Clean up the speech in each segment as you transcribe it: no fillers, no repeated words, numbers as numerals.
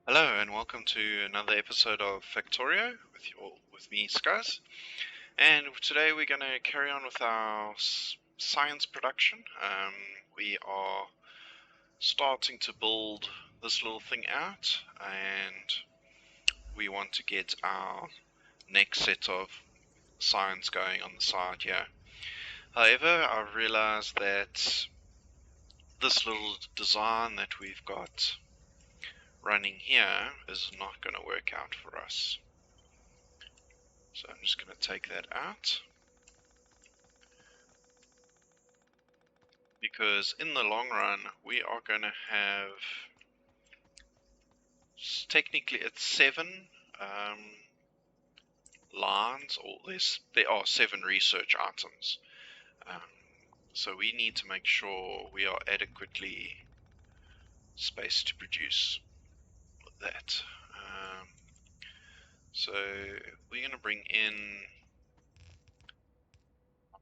Hello and welcome to another episode of Factorio with me, Skuzz. And today we're going to carry on with our science production. We are starting to build this little thing out, and we want to get our next set of science going on the side here. However, I've realized that this little design that we've got running here is not going to work out for us. So I'm just going to take that out, because in the long run we are going to have, technically it's 7 lines, or there are 7 research items. So we need to make sure we are adequately spaced to produce that. So we're going to bring in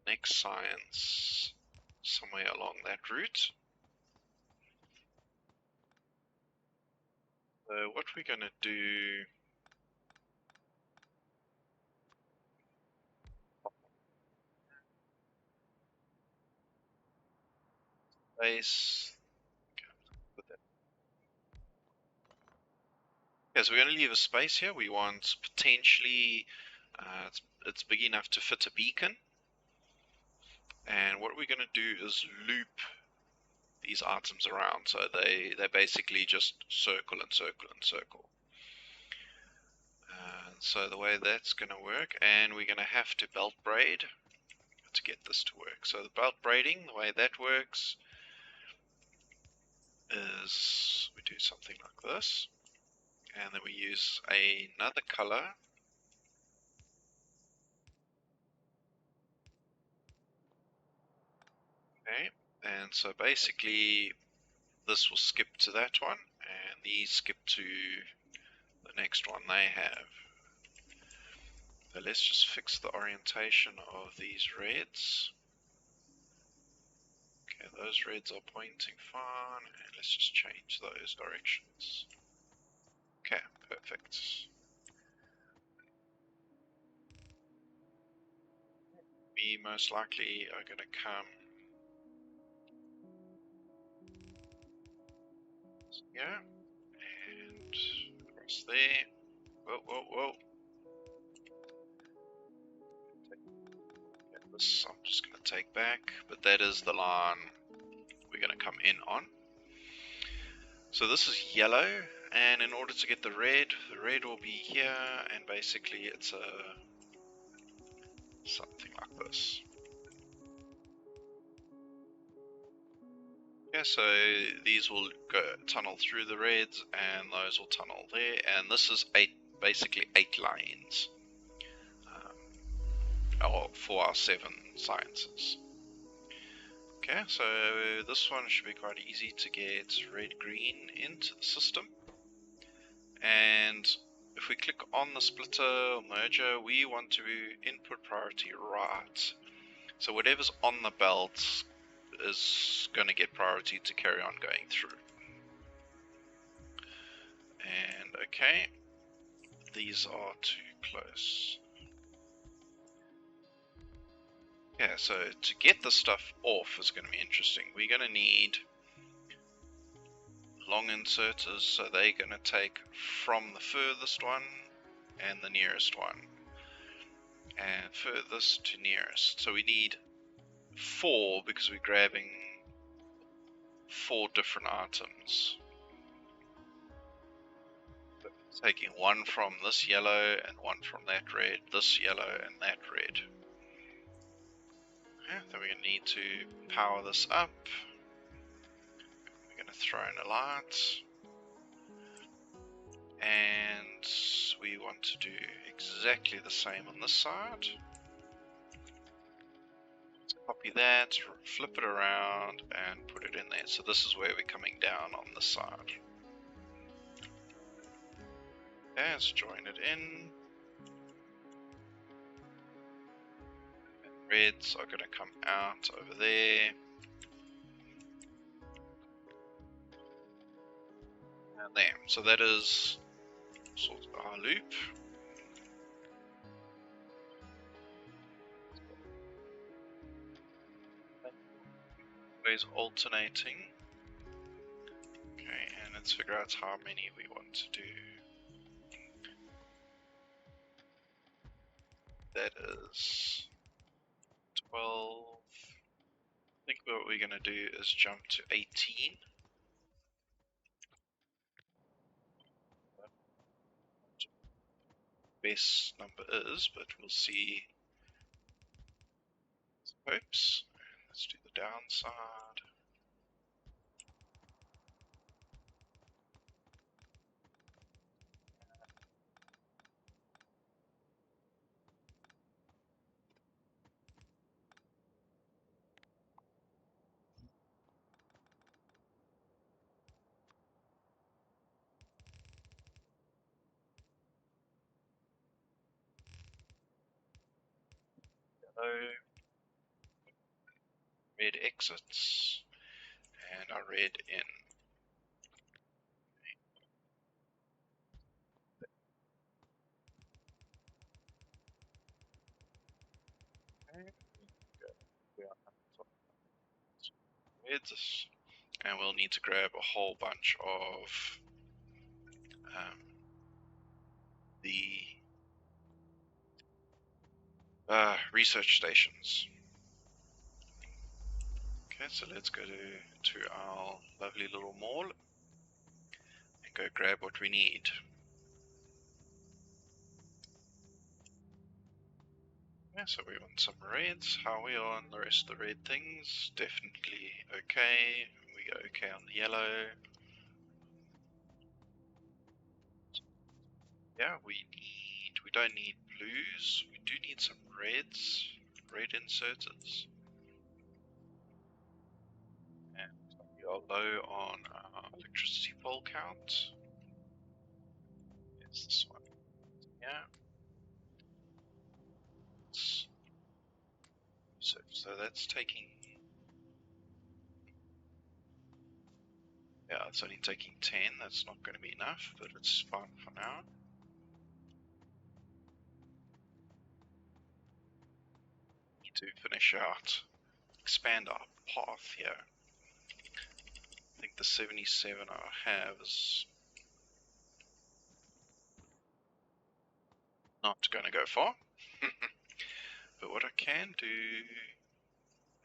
next science somewhere along that route. So what we're going to do, space, put that. Okay, so we're going to leave a space here. We want potentially, it's big enough to fit a beacon. And what we're going to do is loop these items around, so they basically just circle and circle and circle. So the way that's going to work, and we're going to have to belt braid to get this to work. So the belt braiding, the way that works is we do something like this, and then we use another color. Okay, and so basically this will skip to that one, and these skip to the next one they have. So let's just fix the orientation of these reds. Okay, those reds are pointing fine, and let's just change those directions. Okay, perfect. We most likely are going to come here and across there. Whoa, whoa, whoa. This I'm just going to take back, but that is the line we're going to come in on. So this is yellow, and in order to get the red will be here, and basically it's something like this. Yeah, so these will go tunnel through the reds, and those will tunnel there, and this is basically 8 lanes for our 7 sciences. Okay, so this one should be quite easy to get red-green into the system. And if we click on the splitter or merger, we want to input priority right. So whatever's on the belt is going to get priority to carry on going through. And okay, these are too close. Yeah, so to get the stuff off is going to be interesting. We're going to need long inserters, so they're going to take from the furthest one and the nearest one, and furthest to nearest. So we need 4 because we're grabbing 4 different items. Taking one from this yellow and one from that red, this yellow and that red. Okay, then we're going to need to power this up. We're going to throw in a light. And we want to do exactly the same on this side. Let's copy that, flip it around and put it in there. So this is where we're coming down on this side. Okay, let's join it in. Reds are going to come out over there. And there. So that is sort of our loop. Always alternating. Okay, and let's figure out how many we want to do. That is 12. I think what we're going to do is jump to 18. Best number is, but we'll see. Oops. Let's do the downside. Yellow. Red exits. And our red in. Reds. And we'll need to grab a whole bunch of the research stations. Okay, so let's go to our lovely little mall and go grab what we need. Yeah, so we want some reds. How are we on the rest of the red things? Definitely okay. We go okay on the yellow. Yeah, we don't need blues. We do need some reds, red inserters. And we are low on our electricity pole count. There's this one. Yeah. So that's taking. Yeah, it's only taking 10. That's not going to be enough, but it's fine for now. Need to finish out, expand our path here. I think the 77 I have is not going to go far. But what I can do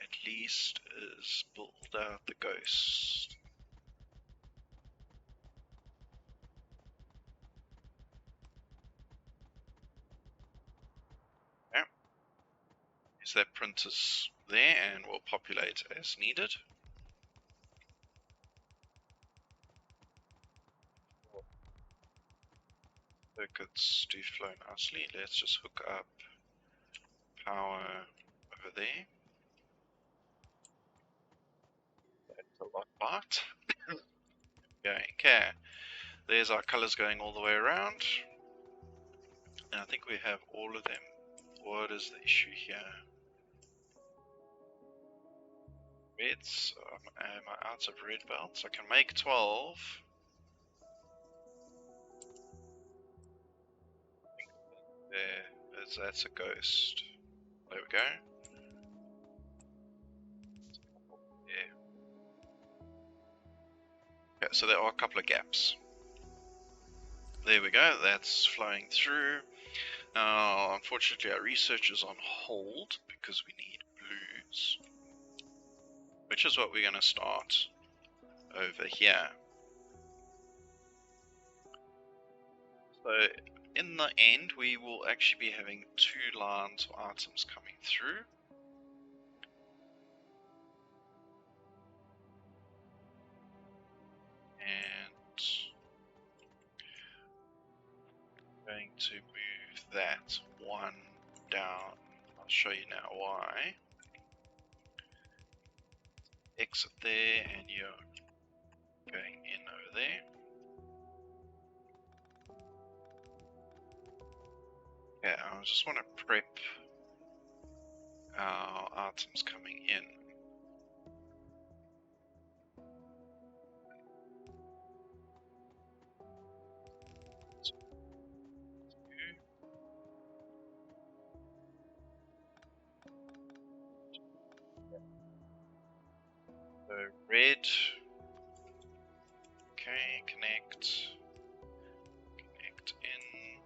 at least is build out the ghost. Yeah. Is that printers there and will populate as needed. Circuits do flow nicely. Let's just hook up power over there. That's a lot light. Okay, there's our colors going all the way around. And I think we have all of them. What is the issue here? Reds, am I out of red belts? I can make 12. That's a ghost. There we go. Yeah. Okay, so there are a couple of gaps. There we go, that's flowing through. Now, unfortunately, our research is on hold because we need blues, which is what we're going to start over here. So, in the end, we will actually be having 2 lines of items coming through. And I'm going to move that one down. I'll show you now why. Exit there, and you're going in over there. Yeah, I just want to prep our items coming in. red. Okay, connect in.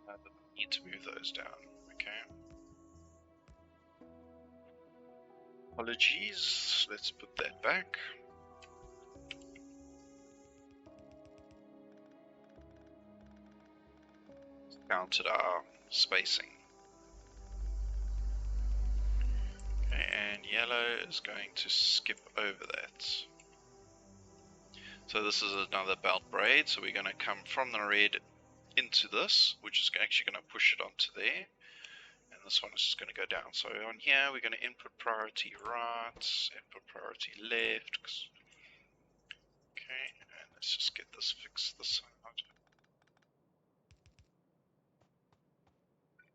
I need to move those down. Okay. Apologies. Let's put that back. Counted our spacing. Okay, and yellow is going to skip over that. So this is another belt braid, so we're going to come from the red into this, which is actually going to push it onto there. And this one is just going to go down. So on here, we're going to input priority right, input priority left. Okay, and let's just get this fixed this side.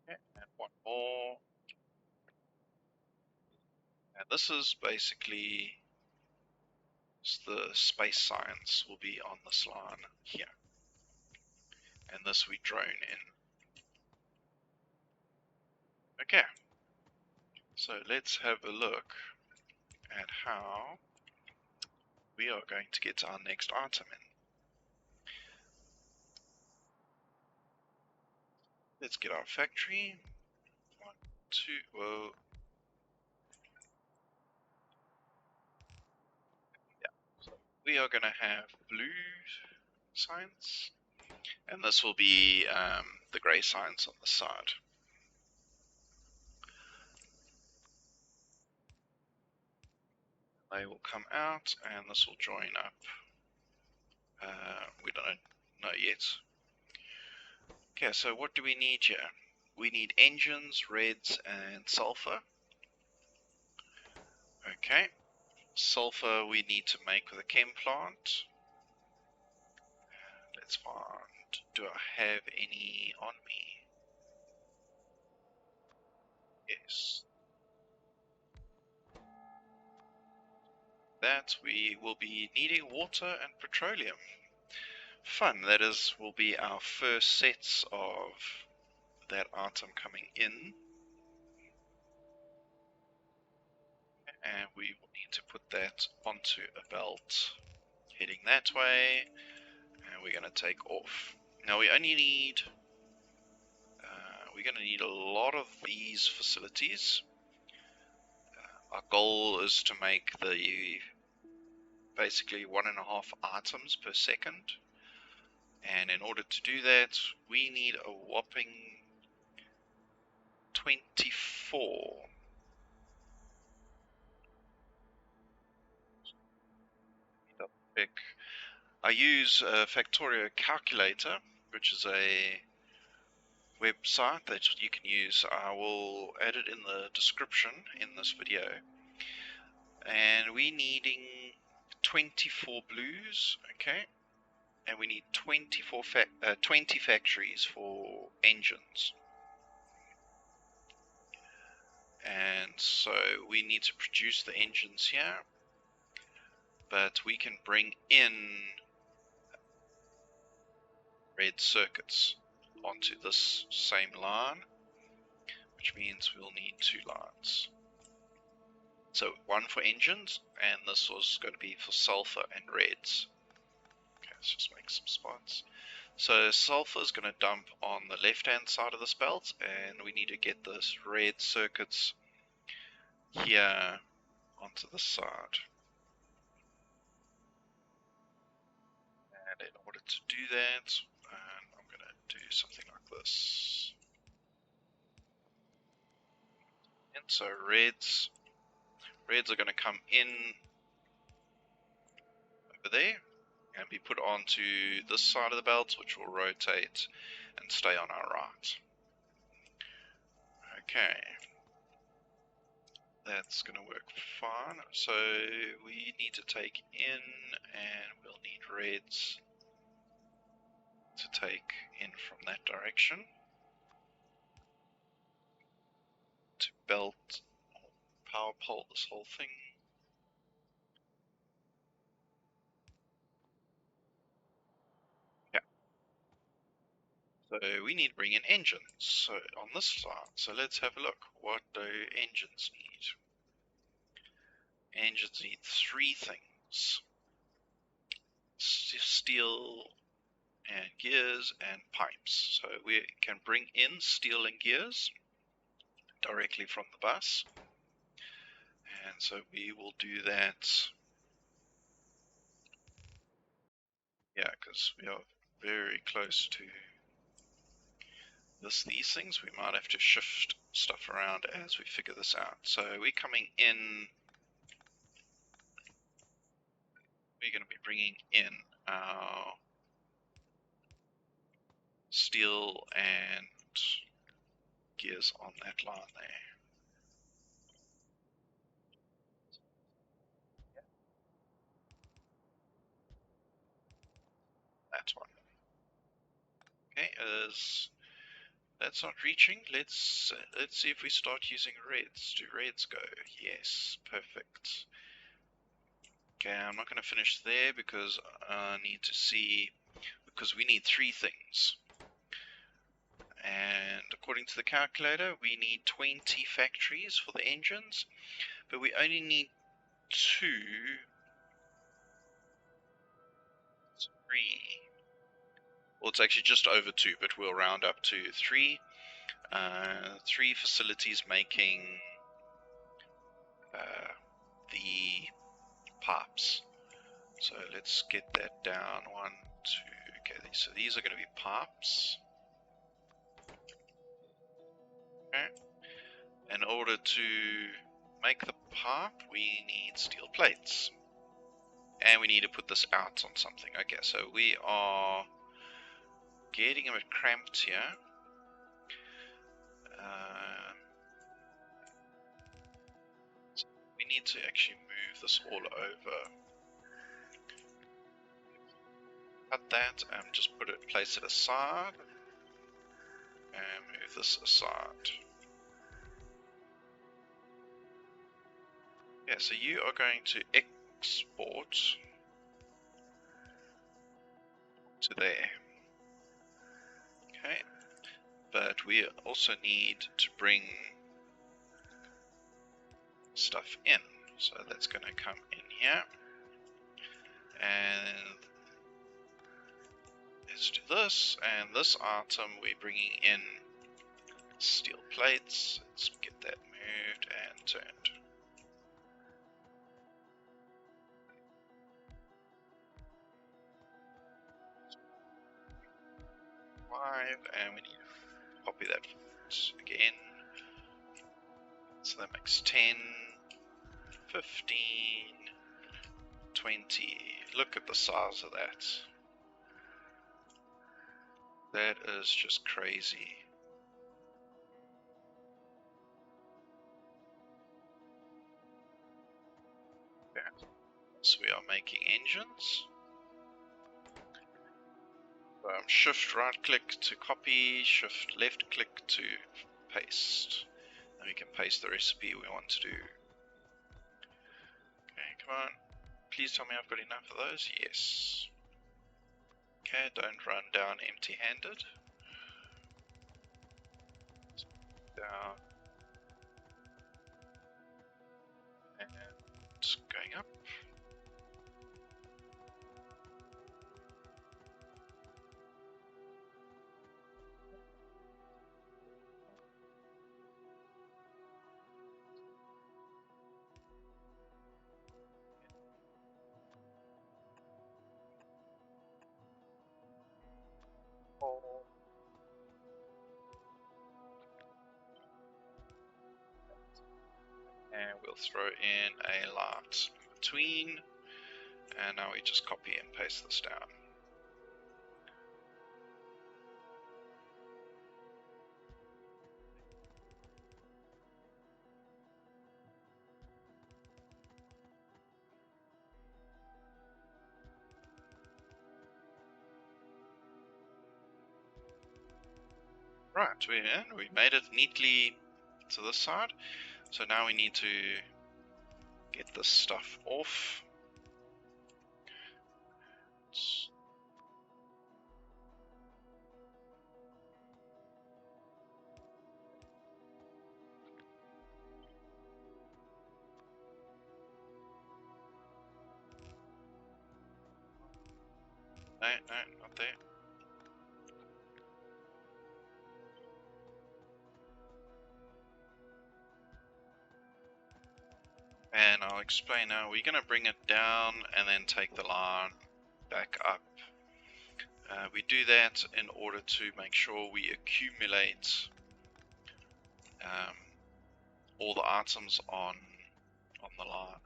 Okay, and one more. And this is basically the space science will be on this line here. And this we drone in. Okay, so let's have a look at how we are going to get our next item in. Let's get our factory. 1, 2, whoa. Yeah, so we are going to have blue science, and this will be the grey science on the side. They will come out, and this will join up. We don't know yet. Okay, so what do we need here? We need engines, reds, and sulfur. Okay, sulfur we need to make with a chem plant. Let's find, do I have any on me? Yes. That we will be needing water and petroleum. Fun, that is, will be our first sets of that item coming in. And we will need to put that onto a belt heading that way, and we're going to take off. Now we only need, we're going to need a lot of these facilities. Our goal is to make the basically 1.5 items per second, and in order to do that we need a whopping 24. I use a Factorio calculator, which is a website that you can use. I will add it in the description in this video. And we needing 24 blues, okay, and we need 20 factories for engines. And so we need to produce the engines here, but we can bring in red circuits onto this same line, which means we'll need 2 lines. So one for engines, and this was going to be for sulfur and reds. Okay, let's just make some spots. So sulfur is going to dump on the left hand side of this belt, and we need to get this red circuits here onto the side. And in order to do that, I'm going to do something like this. And so reds are going to come in over there and be put onto this side of the belt, which will rotate and stay on our right. Okay, that's going to work fine. So we need to take in, and we'll need reds to take in from that direction to belt or power pole this whole thing. Yeah. So we need to bring in engines. So on this side, so let's have a look. What do engines need? engines need three things: steel and gears and pipes. So we can bring in steel and gears directly from the bus, and so we will do that. Yeah, because we are very close to these things. We might have to shift stuff around as we figure this out. So we're coming in, we're going to be bringing in our steel and gears on that line there. That's one. Okay, as that's not reaching, let's see if we start using reds. Do reds go? Yes, perfect. Okay, I'm not going to finish there because I need to see, because we need three things. And according to the calculator, we need 20 factories for the engines, but we only need 2, 3. Well, it's actually just over 2, but we'll round up to 3. 3 facilities making the pipes. So let's get that down. 1, 2. Okay, so these are going to be pipes. Okay. In order to make the pipe, we need steel plates. And we need to put this out on something. Okay, so we are getting a bit cramped here. So we need to actually move this all over. Cut that and just place it aside. And move this aside. Yeah, so you are going to export to there. Okay, but we also need to bring stuff in. So that's going to come in here. And let's do this. And this item we're bringing in steel plates. Let's get that moved and turned. 5, and we need to copy that again. So that makes 10, 15, 20. Look at the size of that. That is just crazy. Okay. So we are making engines. Shift right click to copy, shift left click to paste. And we can paste the recipe we want to do. Okay, come on. Please tell me I've got enough of those. Yes. Okay, don't run down empty-handed. Down. And going up. And we'll throw in a light in between, and now we just copy and paste this down. Right, we're in. We made it neatly to this side. So now we need to get this stuff off. No, no, not there. And I'll explain now. We're going to bring it down and then take the line back up. We do that in order to make sure we accumulate all the items on the line.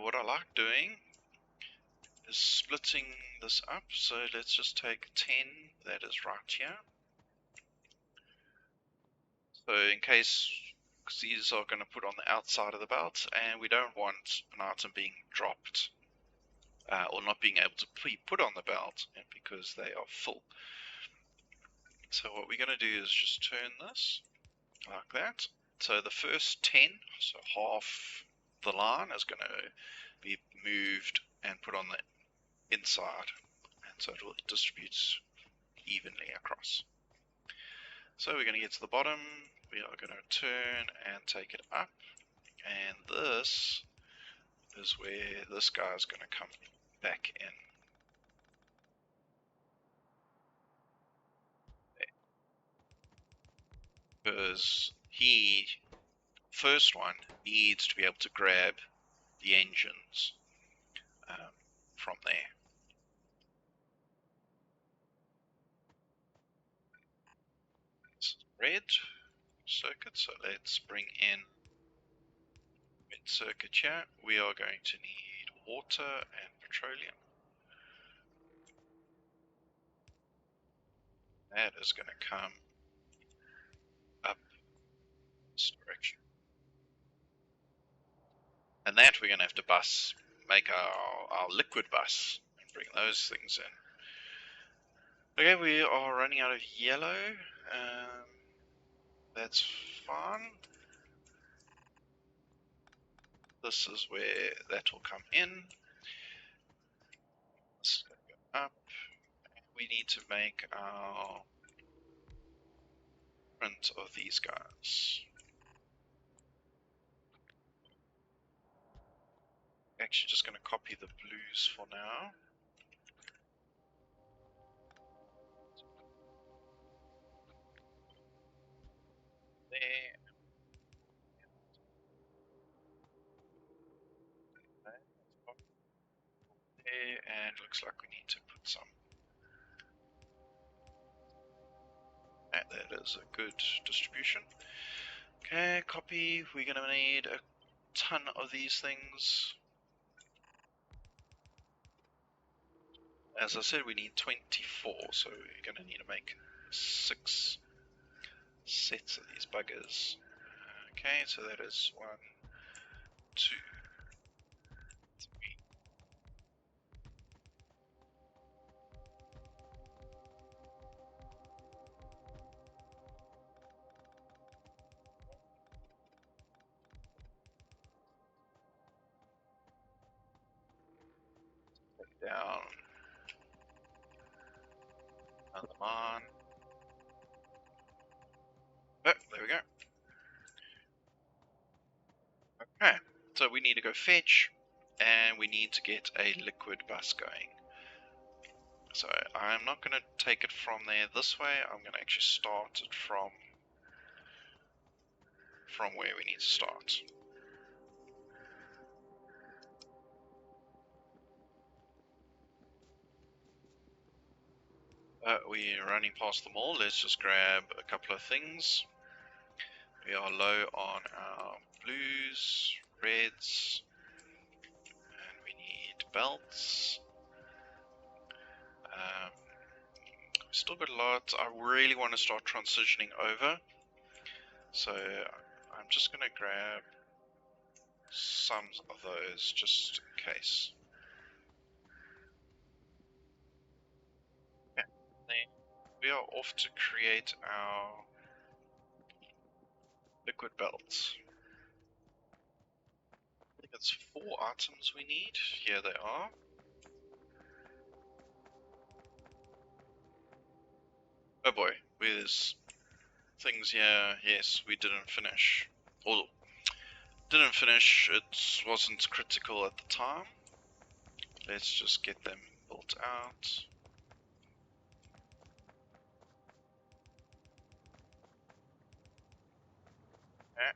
What I like doing is splitting this up. So let's just take 10 that is right here. So in case, because these are going to put on the outside of the belt, and we don't want an item being dropped or not being able to put on the belt because they are full. So what we're going to do is just turn this like that. So the first 10, so half the line, is going to be moved and put on the inside, and so it will distribute evenly across. So we're going to get to the bottom, we are going to turn and take it up, and this is where this guy is going to come back in. Because first one needs to be able to grab the engines from there. It's red circuit, so let's bring in red circuit here. We are going to need water and petroleum. That is going to come up this direction. And that we're going to have to make our liquid bus and bring those things in. Okay, we are running out of yellow. That's fine. This is where that will come in. This is going to go up. We need to make our print of these guys. Actually, just going to copy the blues for now. There. There, and looks like we need to put some. That is a good distribution. Okay, copy. We're going to need a ton of these things. As I said, we need 24, so we're going to need to make 6 sets of these buggers. Okay, so that is 1, 2, 3. Down another line. Oh, there we go. Okay, so we need to go fetch, and we need to get a liquid bus going. So I'm not going to take it from there this way. I'm going to actually start it from where we need to start. We're running past them all. Let's just grab a couple of things. We are low on our blues, reds, and we need belts. We've still got a lot. I really want to start transitioning over, so I'm just going to grab some of those just in case. Okay. Then we are off to create our liquid belts. I think it's 4 items we need. Here they are. Oh boy, there's things here. Yes, we didn't finish. Or didn't finish, it wasn't critical at the time. let's just get them built out. Okay.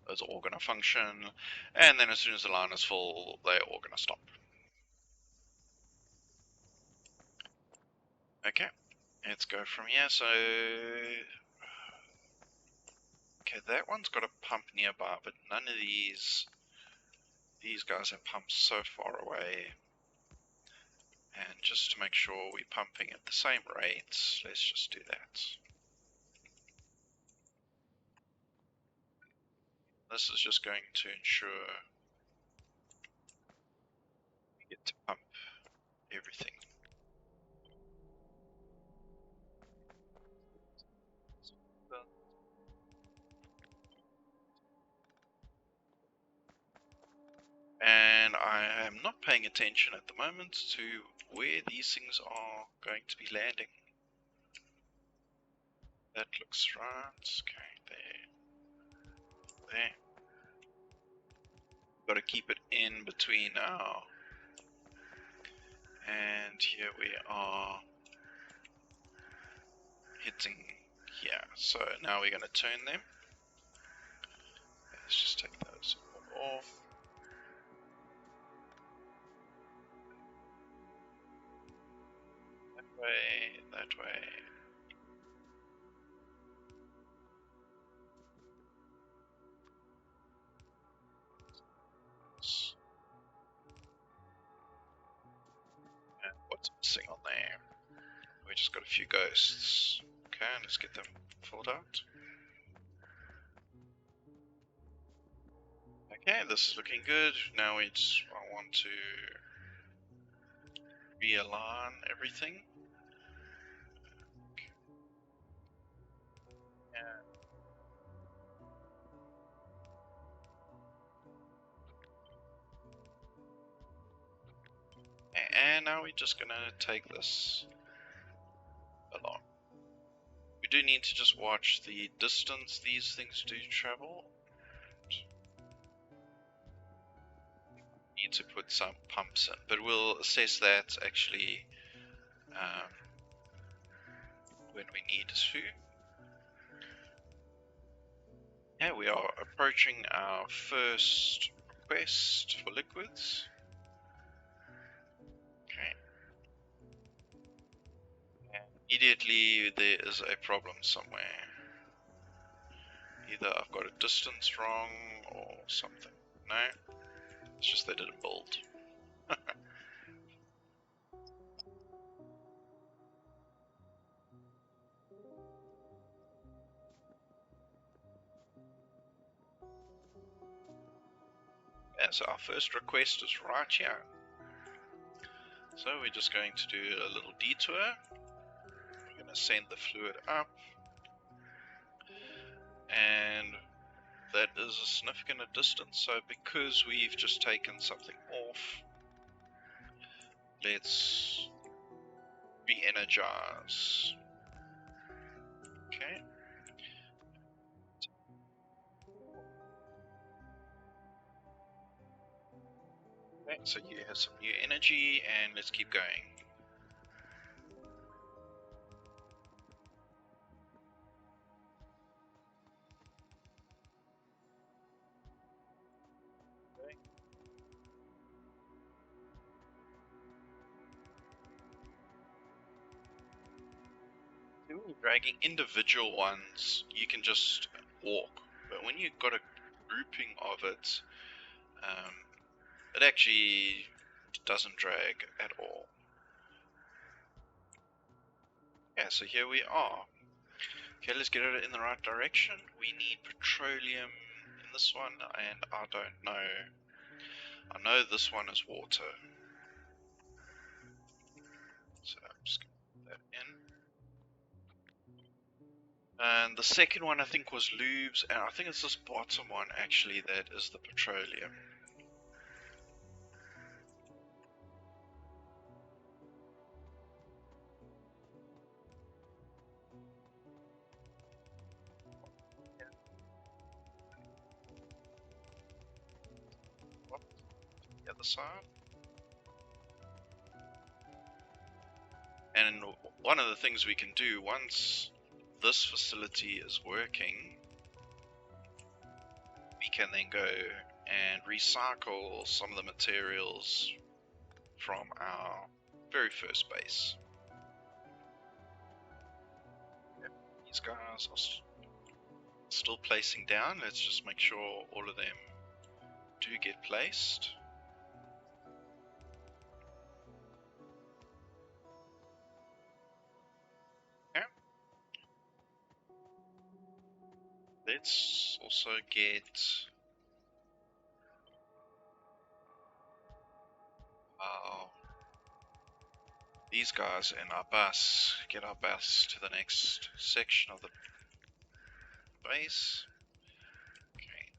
Those are all going to function, and then as soon as the line is full, they're all going to stop. Okay, let's go from here. So, okay, that one's got a pump nearby, but none of these guys have pumps so far away. And just to make sure we're pumping at the same rate, let's just do that. This is just going to ensure we get to pump everything. And I am not paying attention at the moment to where these things are going to be landing. That looks right. Okay, there. Got to keep it in between now. And here we are hitting here. So now we're going to turn them. Let's just take those all off. That way. And what's missing on there? We just got a few ghosts. Okay, let's get them filled out. Okay, this is looking good. Now I want to realign everything. And now we're just gonna take this along. We do need to just watch the distance these things do travel. Need to put some pumps in, but we'll assess that actually when we need to. Yeah, we are approaching our first request for liquids. Okay. And immediately there is a problem somewhere. Either I've got a distance wrong or something. No, it's just they didn't build. Yeah, so our first request is right here. So we're just going to do a little detour. We're going to send the fluid up. And that is a significant distance. So because we've just taken something off, let's re-energize. Okay. Okay, so you have some new energy and let's keep going. When you're dragging individual ones, you can just walk. But when you've got a grouping of it, it actually doesn't drag at all. Yeah, so here we are. Okay, let's get it in the right direction. We need petroleum in this one, and I don't know. I know this one is water. So I'm just going to put that in. And the second one I think was lubes, and I think it's this bottom one actually that is the petroleum. The other side. And one of the things we can do once this facility is working, we can then go and recycle some of the materials from our very first base. These guys are still placing down. Let's just make sure all of them do get placed. Okay. Let's also get these guys in our bus, get our bus to the next section of the base. Okay.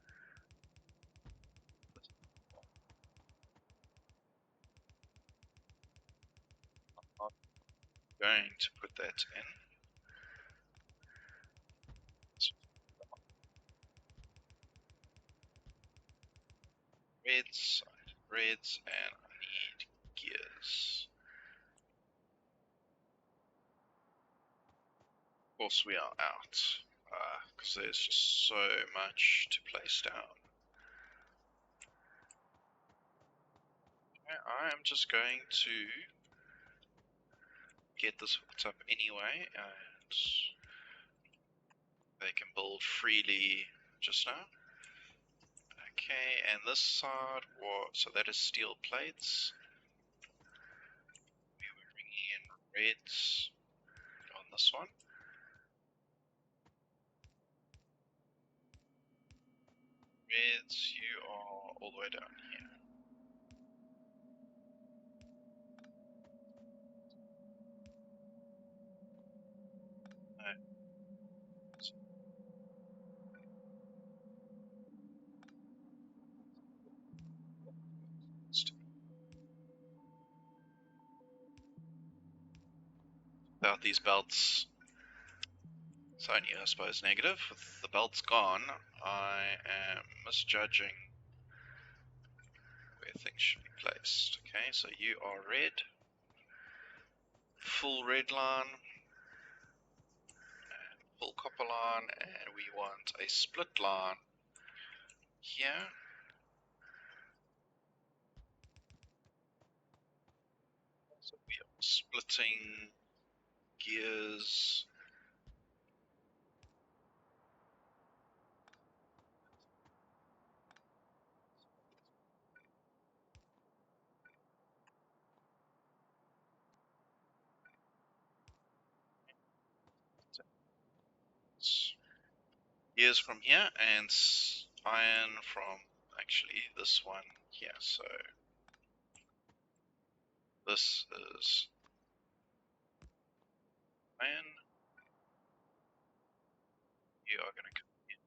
I'm going to put that in. Reds, and I need gears. Of course we are out, because there's just so much to place down. Okay, I am just going to get this hooked up anyway, and they can build freely just now. Okay, and this side, so that is steel plates. We were bringing in reds on this one. Reds, you are all the way down here. No. Without these belts, it's only, I suppose, negative. With the belts gone, I am misjudging where things should be placed. Okay, so you are red. Full red line. And full copper line. And we want a split line here. So we are splitting gears. Gears from here and iron from actually this one here. So this is iron. You are going to come in.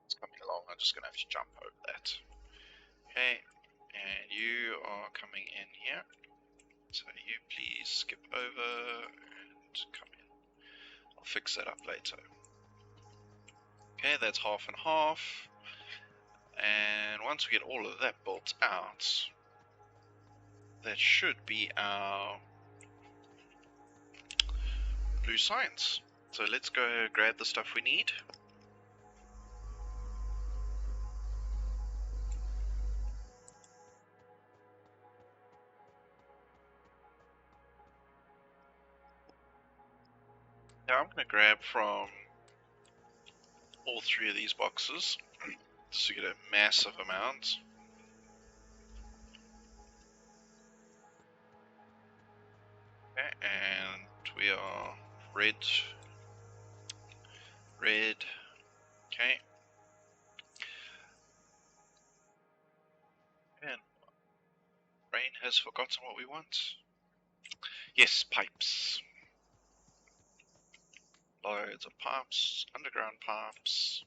It's coming along. I'm just going to have to jump over that. Okay, and you are coming in here. So you please skip over and come in. I'll fix that up later. Okay, that's half and half. And once we get all of that built out, that should be our blue science. So let's go grab the stuff we need. Now I'm going to grab from all three of these boxes just to get a massive amount. Okay, and we are red, okay. And Rain has forgotten what we want. Yes, pipes. Loads of pipes, underground pipes.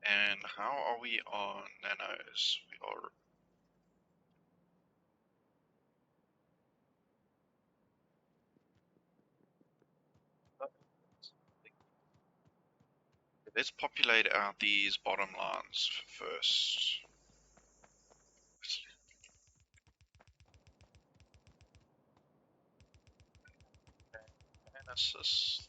And how are we on nanos? We are Let's populate out these bottom lines first. Assist.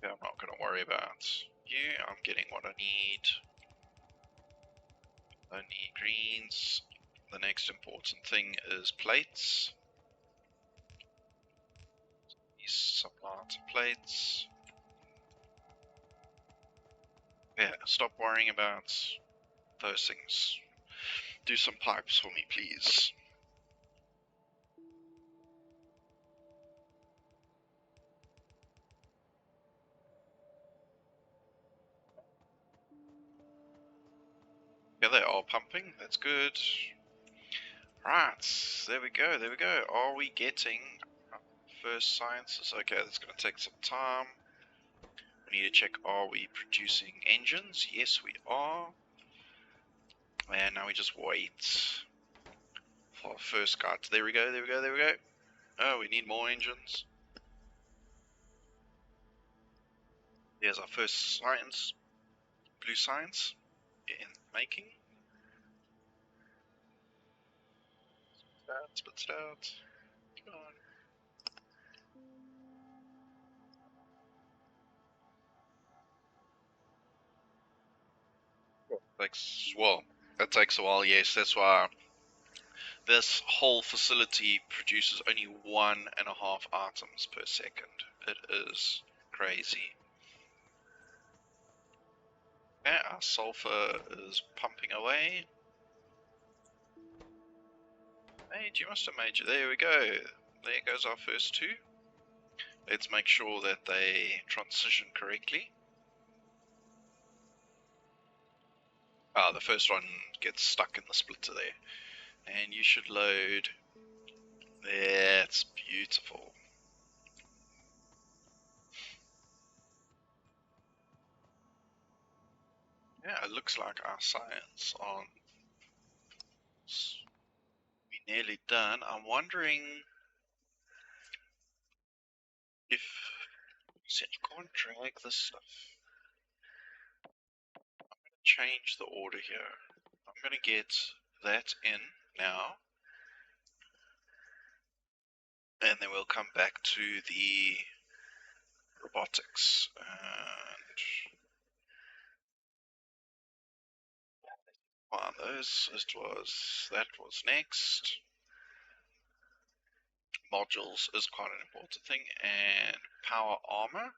Yeah, I'm not going to worry about you. I'm getting what I need. I need greens. The next important thing is plates. These some large plates. Yeah, stop worrying about those things. Do some pipes for me, please. Yeah, they are pumping. That's good. Right, there we go, there we go. Are we getting first sciences? Okay, that's going to take some time. We need to check, are we producing engines? Yes, we are. And now we just wait for our first guide. There we go, there we go, there we go. Oh, we need more engines. There's our first science, blue science in making. Spits it out. Come on. Well, that takes a while, yes. That's why this whole facility produces only 1.5 items per second. It is crazy. Yeah, our sulfur is pumping away. Hey, you must have made you. There we go. There goes our first two. Let's make sure that they transition correctly. Ah, the first one gets stuck in the splitter there. And you should load. That's beautiful. Yeah, it looks like our science on. We're nearly done. I'm wondering if. See, I can't drag this stuff. Change the order here. I'm going to get that in now. And then we'll come back to the robotics. And on those, that was next. Modules is quite an important thing. And power armor.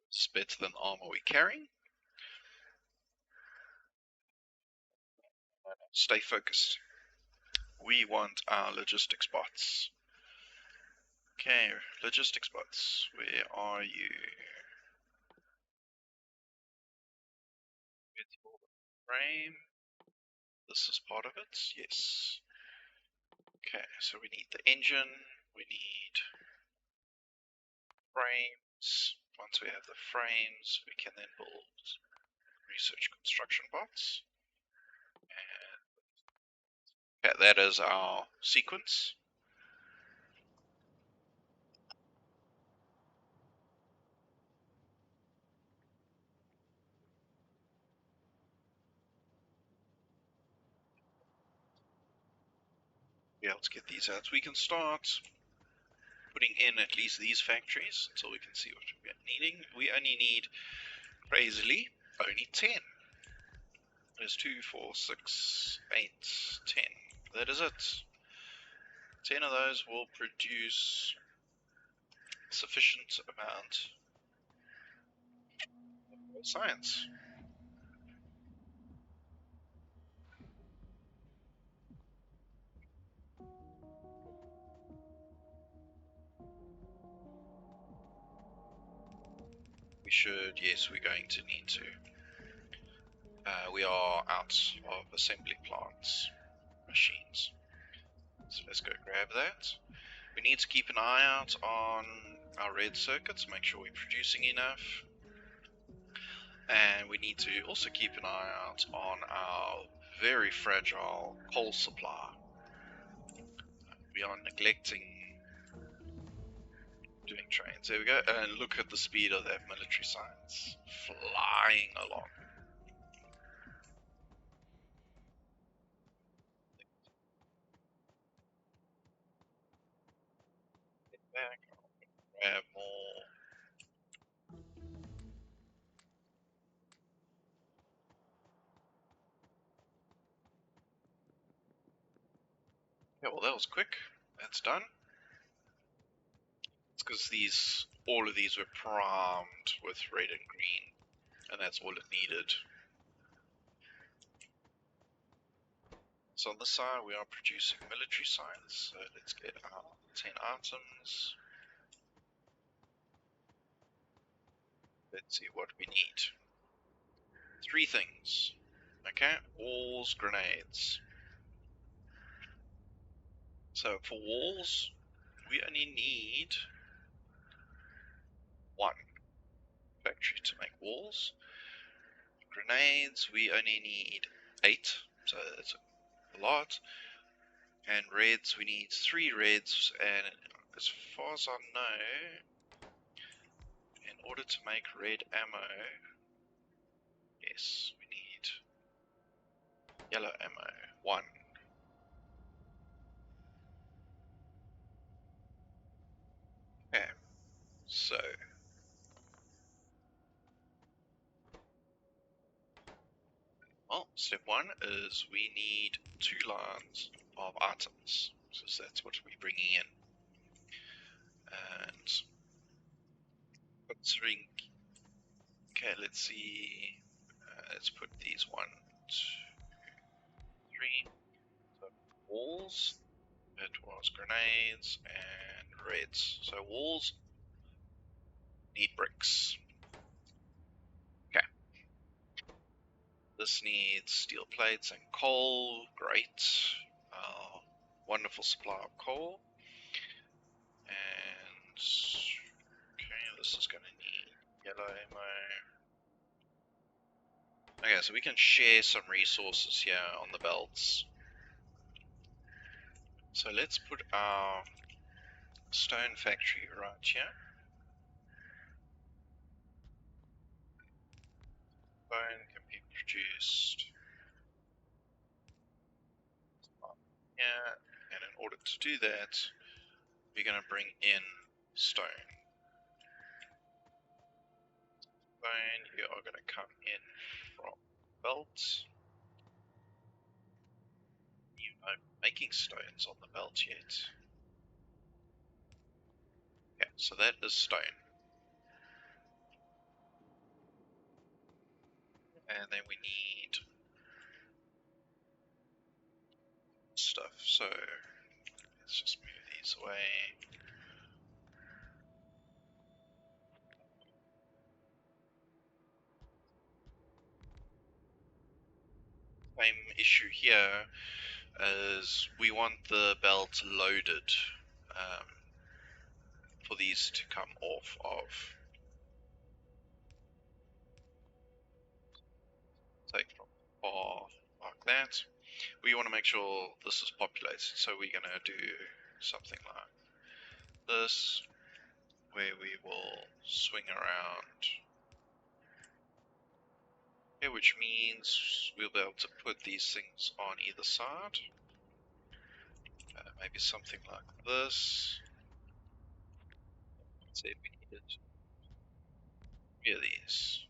It's better than armor we're carrying. Stay focused. We want our logistics bots. Okay, logistics bots. Where are you? Frame. This is part of it. Yes. Okay, so we need the engine. We need frames. Once we have the frames, we can then build research construction bots. And okay, that is our sequence. Yeah, let's get these out. We can start putting in at least these factories until we can see what we're needing. We only need, crazily, only 10. There's 2, 4, 6, 8, 10. That is it. 10 of those will produce sufficient amount of science. We should, yes, we're going to need to. We are out of assembly plants machines. So let's go grab that. We need to keep an eye out on our red circuits, make sure we're producing enough. And we need to also keep an eye out on our very fragile coal supply. We are neglecting doing trains. There we go. And look at the speed of that military science. Flying along. Back. Grab more. Yeah, well that was quick. That's done. It's because all of these were primed with red and green, and that's all it needed. So on this side we are producing military science, so let's get our 10 items. Let's see what we need. 3 things. Okay, walls, grenades. So for walls, we only need 1 factory to make walls. Grenades, we only need 8, so that's a lot. And reds, we need 3 reds, and as far as I know, in order to make red ammo, yes, we need yellow ammo, 1. Okay, so well, step 1 is we need 2 lines of items, so that's what we're bringing in. And considering, okay, let's see, let's put these 1, 2, 3, so walls, it was grenades and reds, so walls need bricks. Okay, this needs steel plates and coal, great, wonderful supply of coal, and okay, this is going to need yellow ammo. Okay, so we can share some resources here on the belts. So let's put our stone factory right here. Stone can be produced here, and in order to do that, we're going to bring in stone. Stone, you are going to come in from belt. You're not making stones on the belt yet. Yeah, so that is stone. And then we need stuff, so let's just move these away. Same issue here as we want the belt loaded for these to come off of. Take from far like that. We want to make sure this is populated, so we're going to do something like this, where we will swing around here, which means we'll be able to put these things on either side. Maybe something like this. Let's say we needed 3 of these.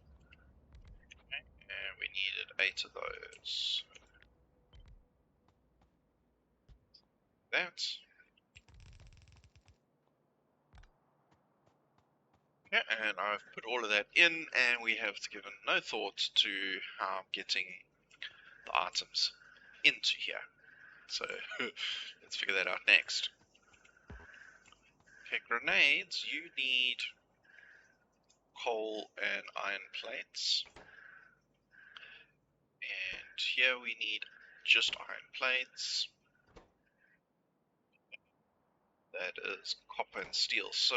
Okay. And we needed 8 of those. That. Yeah, and I've put all of that in, and we have given no thought to how getting the items into here. So let's figure that out next. Okay, grenades, you need coal and iron plates. And here we need just iron plates. That is copper and steel. So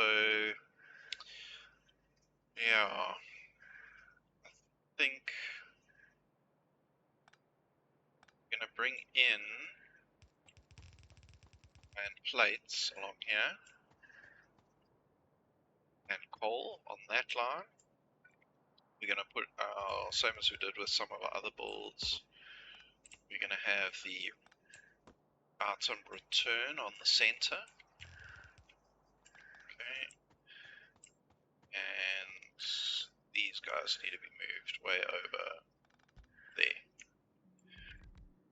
Yeah, I think I'm gonna bring in and plates along here and coal on that line. We're gonna put our, same as we did with some of our other builds, we're gonna have the atom return on the center. Okay, and these guys need to be moved way over there.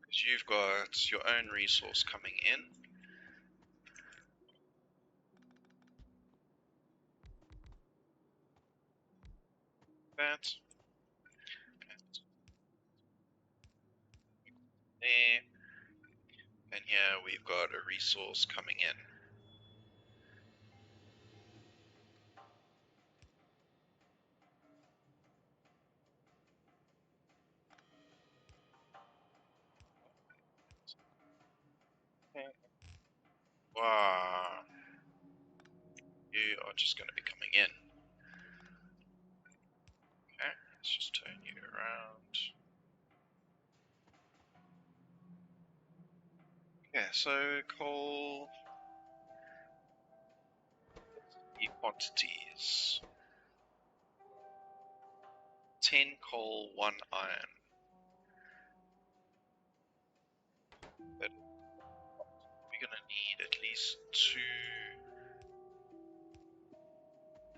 Because you've got your own resource coming in. That. There. And here we've got a resource coming in. Wow. You are just going to be coming in. Okay, let's just turn you around. Okay, so coal. The quantities. 10 coal, 1 iron. But we're going to need at least 2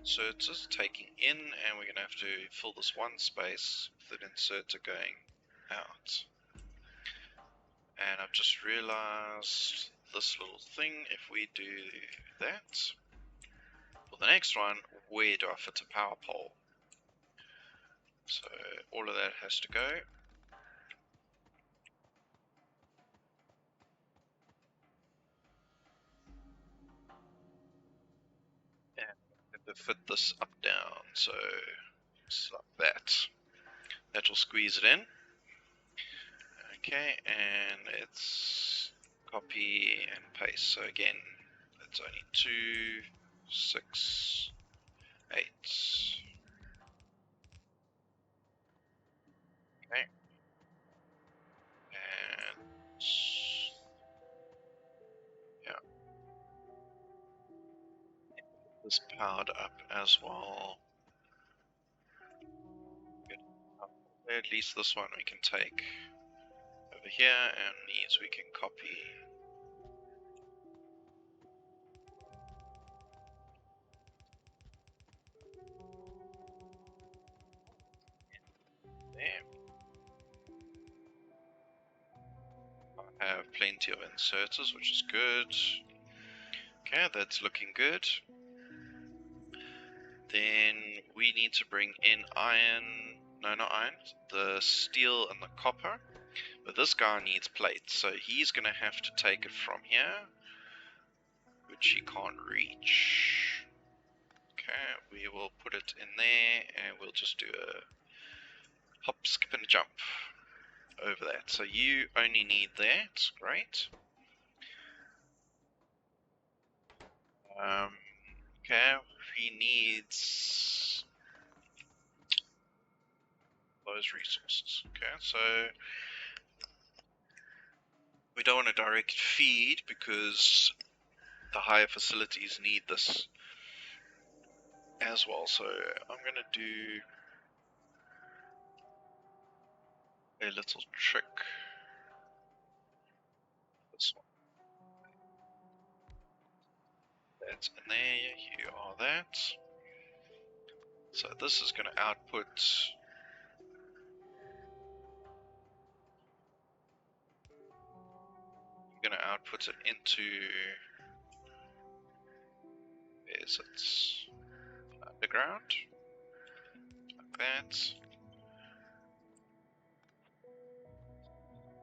inserters taking in, and we're going to have to fill this one space with an inserter going out. And I've just realized this little thing, if we do that, for the next one, where do I fit a power pole? So all of that has to go. And I have to fit this up down, so just like that. That will squeeze it in. Okay, and it's copy and paste. So again, it's only 2, 6, 8. Okay, and yeah, this powered up as well. Good. At least this one we can take over here, and these we can copy. There. I have plenty of inserters, which is good. Okay, that's looking good. Then we need to bring in iron, no, not iron, the steel and the copper. But this guy needs plates, so he's going to have to take it from here, which he can't reach. Okay, we will put it in there, and we'll just do a hop, skip, and jump over that. So you only need that, great. Okay, he needs those resources. Okay, so we don't want a direct feed because the higher facilities need this as well. So I'm going to do a little trick. This one. That's in there, you are that. So this is going to output it into, is it underground, like that.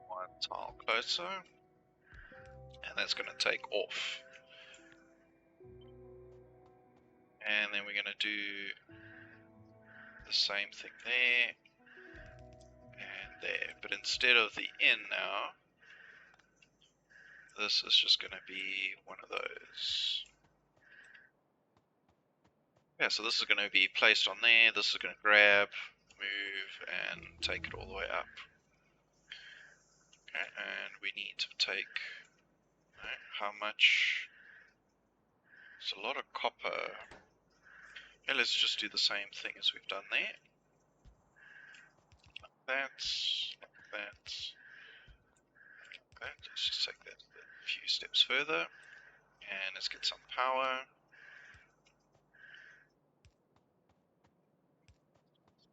One tile closer, and that's going to take off. And then we're going to do the same thing there and there, but instead of the in now, this is just going to be one of those. Yeah, so this is going to be placed on there, this is going to grab, move, and take it all the way up. Okay, and we need to take, how much? It's a lot of copper. Okay, let's just do the same thing as we've done there. Like that. Let's just take that a few steps further, and let's get some power.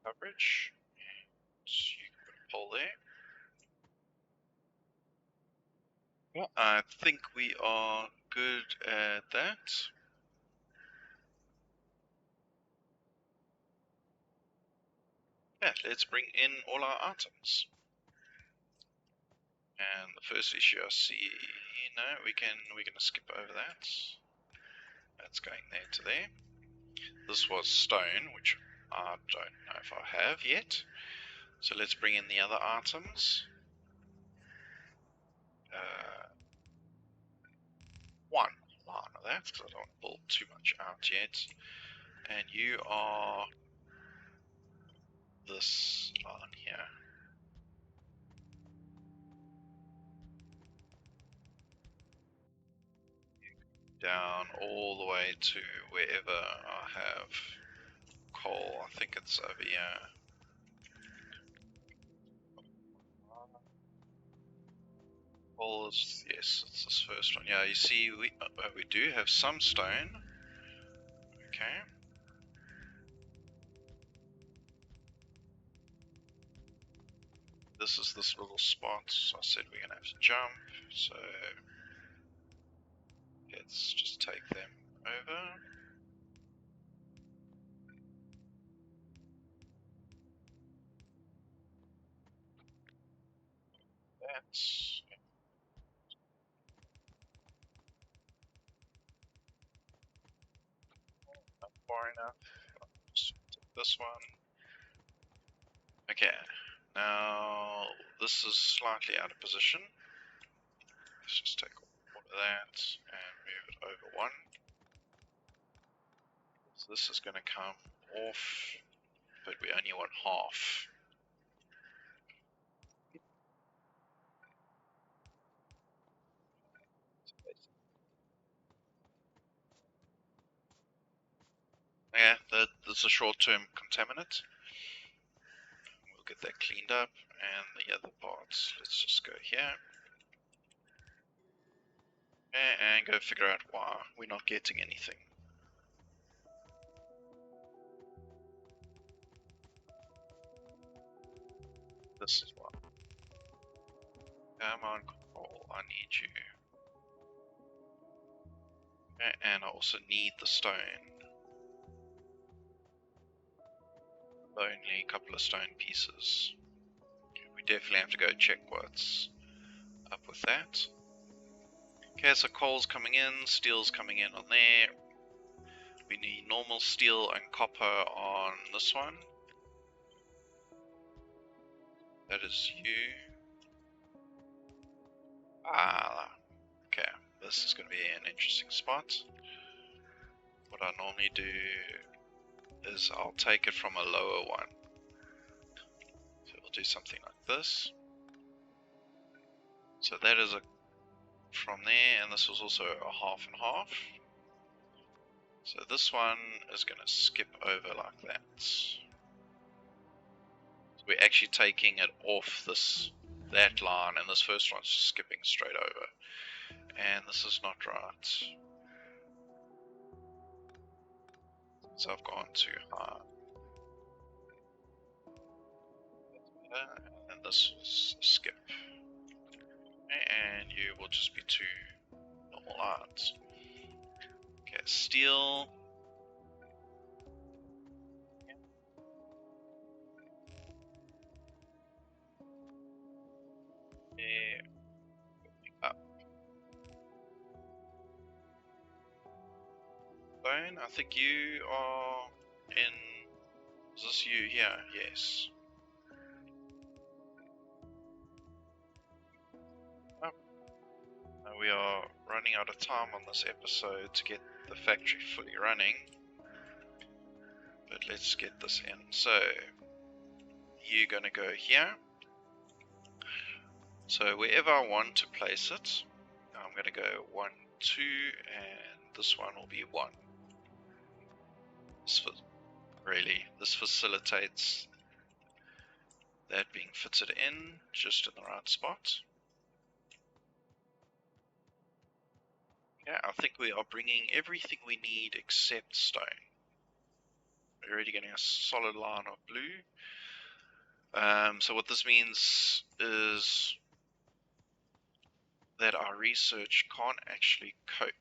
Coverage. So you can put a pole there. Well, I think we are good at that. Yeah, let's bring in all our items. And the first issue I see, no, we're gonna skip over that. That's going there to there. This was stone, which I don't know if I have yet. So let's bring in the other items. One line of that, because I don't want to pull too much out yet. And you are this line here. Down all the way to wherever I have coal. I think it's over here. Coal is, yes, it's this first one. Yeah, you see, we do have some stone. Okay. This is this little spot. So I said we're gonna have to jump. So let's just take them over. That's not far enough. Just take this one. Okay, now this is slightly out of position. Let's just take all of that and move it over one. So this is going to come off, but we only want half. Yeah, that's a short-term contaminant. We'll get that cleaned up, and the other parts, let's just go here. And go figure out why we're not getting anything. This is why. Come on, coal, I need you. And I also need the stone. Only a couple of stone pieces. We definitely have to go check what's up with that. Okay, so coal's coming in, steel's coming in on there. We need normal steel and copper on this one. That is you. Ah, okay. This is going to be an interesting spot. What I normally do is I'll take it from a lower one. So we'll do something like this. So that is a from there, and this was also a half and half. So this one is going to skip over like that. So we're actually taking it off that line, and this first one's skipping straight over. And this is not right. So I've gone too high. And this was a skip. And you will just be two normal lines. Okay, steel. There. Up. Bone, I think you are in. Is this you here? Yes. Oh. We are running out of time on this episode to get the factory fully running. but let's get this in. So you're going to go here. So wherever I want to place it, I'm going to go 1, 2, and this one will be 1. This facilitates that being fitted in just in the right spot. Yeah, I think we are bringing everything we need except stone. We're already getting a solid line of blue. So what this means is that our research can't actually cope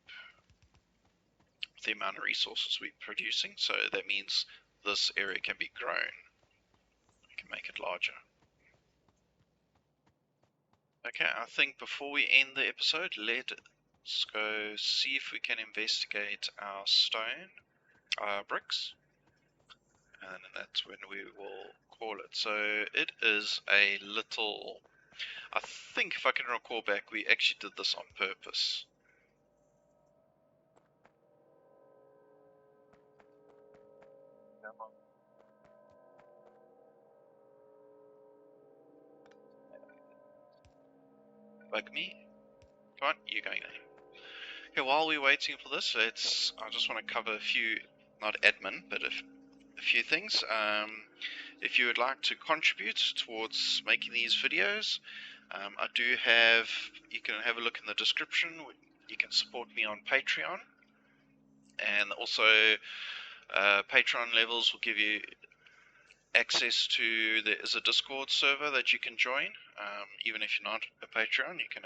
with the amount of resources we're producing. So that means this area can be grown. We can make it larger. Okay, I think before we end the episode, let's go see if we can investigate our stone, bricks, and that's when we will call it. So it is a little, I think if I can recall back, we actually did this on purpose. Bug me? Come on, you're going in. Okay, while we're waiting for this, I just want to cover a few, not admin, but a few things. If you would like to contribute towards making these videos, I do have, you can have a look in the description. You can support me on Patreon, and also Patreon levels will give you access to, there is a Discord server that you can join. Even if you're not a Patreon, you can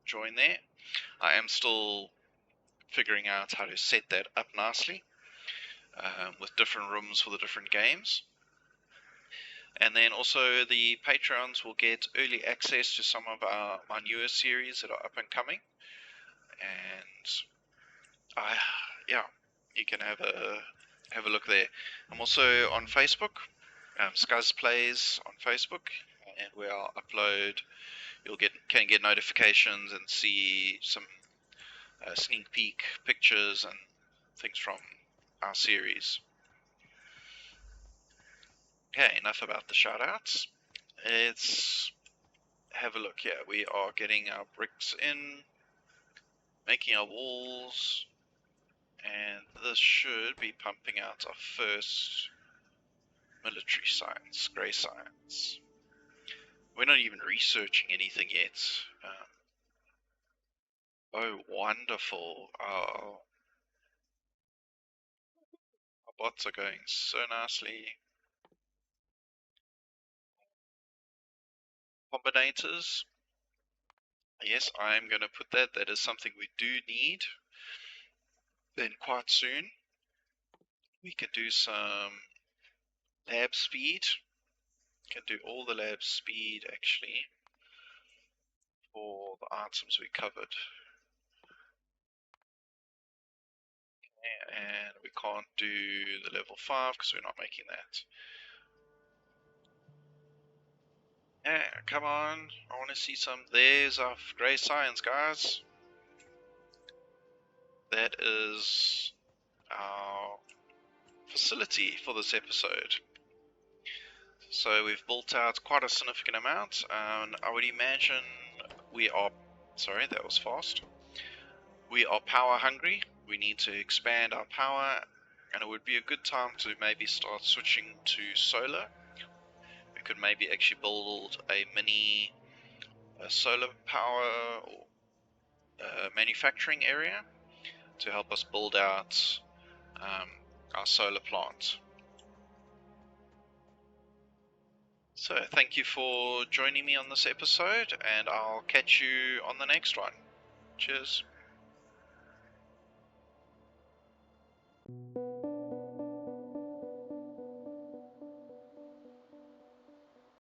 join there. I am still figuring out how to set that up nicely, with different rooms for the different games. And then also the Patreons will get early access to some of my newer series that are up and coming. And yeah, you can have a look there. I'm also on Facebook, Skuzz Plays on Facebook, and where I'll upload, can get notifications and see some sneak peek pictures and things from our series. Okay, enough about the shoutouts. Let's have a look here. We are getting our bricks in, making our walls, and this should be pumping out our first military science, grey science. We're not even researching anything yet. Oh, wonderful. Our bots are going so nicely. Combinators. Yes, I'm going to put that. That is something we do need. Then quite soon, we can do some lab speed. Can do all the lab speed actually for the items we covered. And we can't do the level 5 because we're not making that. Yeah, come on, I want to see some. There's our grey science, guys. That is our facility for this episode. So we've built out quite a significant amount, and I would imagine we are, sorry, that was fast. We are power hungry. We need to expand our power, and it would be a good time to maybe start switching to solar. We could maybe actually build a mini solar power or manufacturing area to help us build out our solar plant. So thank you for joining me on this episode, and I'll catch you on the next one. Cheers.